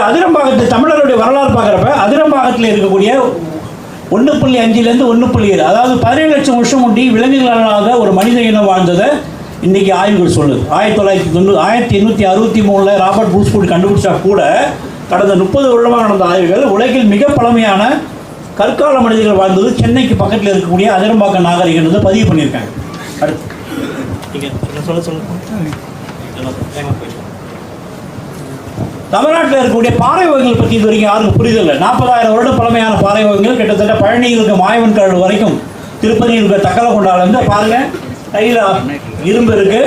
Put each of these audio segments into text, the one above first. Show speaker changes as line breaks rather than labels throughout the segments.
அதிரம்பாக்கத்து தமிழருடைய வரலாறு பார்க்குறப்ப அதிரம்பாக்கத்தில் இருக்கக்கூடிய 1.5 1.7 அதாவது 17 லட்சம் வருஷம் முன்னாடி விலங்குகளாக ஒரு மனித இனம் வாழ்ந்ததை இன்றைக்கி ஆய்வுகள் சொல்லுது. 1863 ராபர்ட் ப்ரூஸ்ஃபுட் கண்டுபிடிச்சா கூட கடந்த 30 வருடமாக நடந்த ஆய்வுகள் உலகில் மிக பழமையான கற்கால மனிதர்கள் வாழ்ந்தது சென்னைக்கு பக்கத்தில் இருக்கக்கூடிய அதிரம்பாக்கம் நாகரிகன்றதை பதிவு பண்ணியிருக்காங்க. அடுத்து தமிழ்நாட்டில் இருக்கக்கூடிய பாறை வகைகள் பற்றி இது வரைக்கும் யாருக்கும் புரிதல் இல்லை. 40,000 வருடம் பழமையான பாறை வகைகள் கிட்டத்தட்ட பழனியில் இருக்க மாயவன் கடல் வரைக்கும் திருப்பதியில் இருக்க தக்கலக்கொண்டாலேருந்து பாருங்கள், கையில் இரும்பு இருக்குது.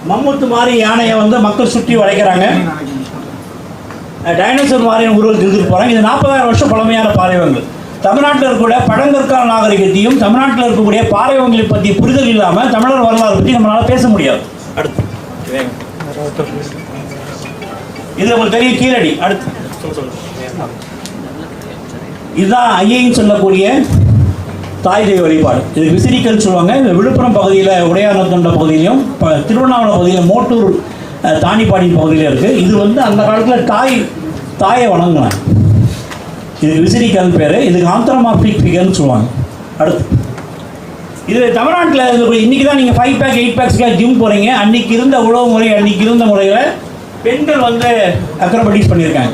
மம்முத்து மாதிரி யானையை மக்கள் சுற்றி வளைக்கிறாங்க. டைனோசர் மாதிரியான உருவத்தில் இருந்துட்டு போகிறாங்க. இது 40,000 வருஷம் பழமையான பாறை வகைகள். தமிழ்நாட்டில் இருக்கக்கூடிய பழங்கற்கால நாகரிகத்தையும் தமிழ்நாட்டில் இருக்கக்கூடிய பாறை வகைகளை பற்றி புரிதல் இல்லாமல் தமிழர் வரலாறு பற்றி நம்மளால் பேச முடியாது. அடுத்து இது உங்களுக்கு தெரிய கீழடி. அடுத்து இதுதான் ஐயைன்னு சொல்லக்கூடிய தாய் தெய்வ வழிபாடு. இது விசிறிக்கல் சொல்லுவாங்க. இந்த விழுப்புரம் பகுதியில் உடையார்நத்தண்ட பகுதியிலையும் திருவண்ணாமலை பகுதியில் மோட்டூர் தானிப்பாடி பகுதியில் இருக்குது. இது அந்த காலத்தில் தாயை வணங்கினாங்க. இது விசிறிக்கல் பேர். இதுக்கு ஆந்த்ரோமார்பிக் ஃபிகர்னு சொல்லுவாங்க. அடுத்து இது தமிழ்நாட்டில் இருக்கக்கூடிய இன்றைக்கி தான் நீங்கள் 5 பேக் 8 பேக்ஸ்க்காக ஜிம் போகிறீங்க. அன்றைக்கி இருந்த உணவு முறை அன்றைக்கி இருந்த முறையில் பெண்கள் அக்ரோபடிக்ஸ் பண்ணியிருக்காங்க.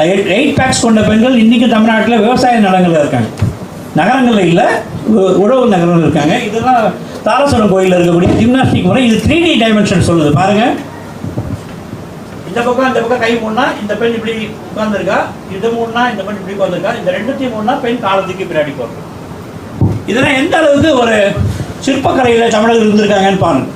8 பேக்ஸ் கொண்ட பெண்கள் இன்றைக்கும் தமிழ்நாட்டில் விவசாய நிலங்களில் இருக்காங்க. நகரங்களில் இல்லை, உழவு நகரங்கள் இருக்காங்க. இதெல்லாம் தாராசுரம் கோயிலில் இருக்கக்கூடிய ஜிம்னாஸ்டிக் முறை. இது 3D டைமென்ஷன் சொல்லுது. பாருங்கள், இந்த பக்கம் கை மூணா இந்த பெண் இப்படி உட்காந்துருக்கா, இது மூணா இந்த பெண் இப்படி உட்காந்துருக்கா, இந்த ரெண்டுத்தையும் மூணா பெண் காலத்துக்கு பின்னாடி போகிறது. இதெல்லாம் எந்த அளவுக்கு ஒரு சிற்பக்கலையில் தமிழர்கள் இருந்திருக்காங்கன்னு பாருங்கள்.